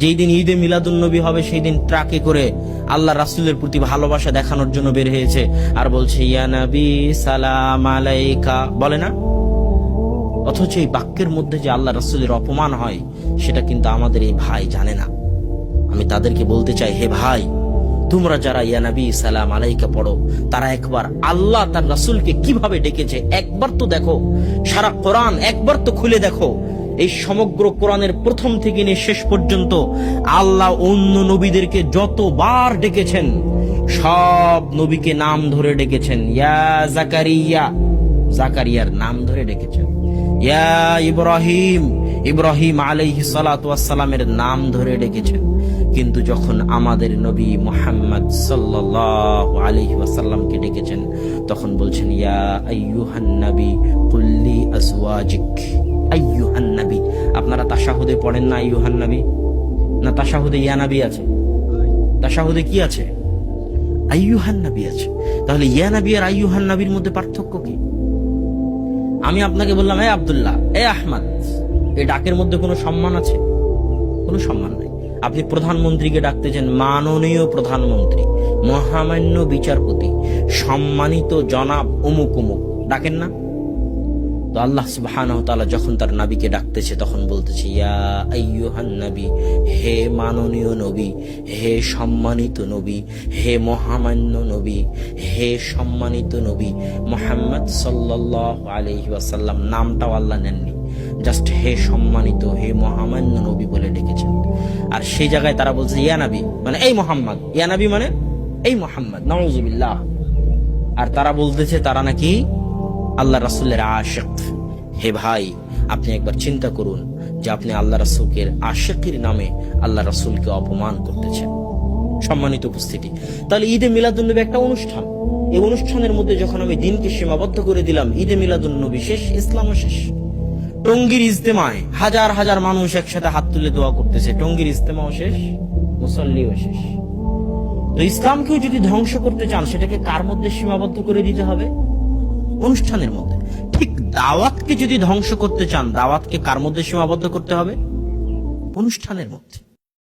যেই দিন ঈদে মিলাদুন্নবী হবে সেই দিন ট্রাকে করে আল্লাহ রাসূলের প্রতি ভালোবাসা দেখানোর জন্য বের হয়েছে আর বলছে ইয়া নবী সালাম আলাইকা, বলে না? অথচ এই বাক্যের মধ্যে যে আল্লাহ রাসূলের অপমান হয় সেটা কিন্তু আমাদের এই ভাই জানে না। আমি তাদেরকে বলতে চাই, হে ভাই, তোমরা যারা ইয়া নবী সালাম আলাইকা পড়ো, তারা একবার আল্লাহ তার রাসূলকে কিভাবে ডেকেছে একবার তো দেখো। সারা কোরআন একবার তো খুলে দেখো। এই সমগ্র কোরআনের প্রথম থেকে নিয়ে শেষ পর্যন্ত আল্লাহ অন্য নবীদেরকে যতবার ডেকেছেন সব নবীকে নাম ধরে ডেকেছেন। ইয়া জাকারিয়া, জাকারিয়ার নাম ধরে ডেকেছেন। ইয়া ইব্রাহিম, ইব্রাহিম আলাইহিস সালাতু ওয়াস সালামের নাম ধরে ডেকেছেন। কিন্তু যখন আমাদের নবী মুহাম্মদ সাল্লাল্লাহু আলাইহি ওয়াসাল্লামকে ডেকেছেন তখন বলছেন ইয়া আইয়ুহান নবী কুল লি আজওয়াজিক। আইয়ুহান নবী, আপনারা তাশাহুদে পড়েন না আইয়ুহান নবী? না তাশাহুদে ইয়া নবী আছে? তাশাহুদে কি আছে? আইয়ুহান নবী আছে। তাহলে ইয়া নবী আর আইয়ুহান নবীর মধ্যে পার্থক্য কি? আমি আপনাকে বললাম এ আব্দুল্লাহ, এ আহমদ, এই ডাকের মধ্যে কোনো সম্মান আছে? কোনো সম্মান নাই। আপনি প্রধানমন্ত্রীকে ডাকতেছেন মাননীয় প্রধানমন্ত্রী, মহামান্য বিচারপতি, সম্মানিত জনাব অমুক অমুক, ডাকেন না? তো আল্লাহ সুবহানাহু ওয়া তাআলা যখন তার নবীকে ডাকতেছে তখন বলতেছে ইয়া আইয়ুহান নবী, হে মাননীয় নবী, হে সম্মানিত নবী, হে মহামান্য নবী, হে সম্মানিত নবী মুহাম্মদ সাল্লাল্লাহু আলাইহি ওয়াসাল্লাম। নামটাও আল্লাহ নেননি, জাস্ট হে সম্মানিত, হে মহামান্য নবী বলে ডেকেছেন। আর সেই জায়গায় তারা বলছে ইয়া নবী মানে এই মোহাম্মদ, ইয়া নবী মানে এই মোহাম্মদ, নাউযুবিল্লাহ। আর তারা বলতেছে তারা নাকি আল্লাহ রাসূলের আশিক। হে ভাই, আপনি একবার চিন্তা করুন যে আপনি আল্লাহ রাসূলের আশিকের নামে আল্লাহ রাসূলকে অপমান করতেছেন। সম্মানিত উপস্থিতি, তাহলে ঈদে মিলাদুন্নবী একটা অনুষ্ঠান। এই অনুষ্ঠানের মধ্যে যখন আমি দিনকে সীমাবদ্ধ করে দিলাম, ঈদে মিলাদুন্নবী শেষ, ইসলামও শেষ। টঙ্গীর ইজতেমায় হাজার হাজার মানুষ একসাথে হাত তুলে দোয়া করতেছে, টঙ্গীর ইজতেমাও শেষ, মুসল্লিও শেষ। তো ইসলামকেও যদি ধ্বংস করতে চান সেটাকে কার মধ্যে সীমাবদ্ধ করে দিতে হবে? অনুষ্ঠানের মধ্যে। ঠিক দাওয়াতকে যদি ধ্বংস করতে চান, দাওয়াতকে কার মধ্যে সীমাবদ্ধ করতে হবে? অনুষ্ঠানের মধ্যে।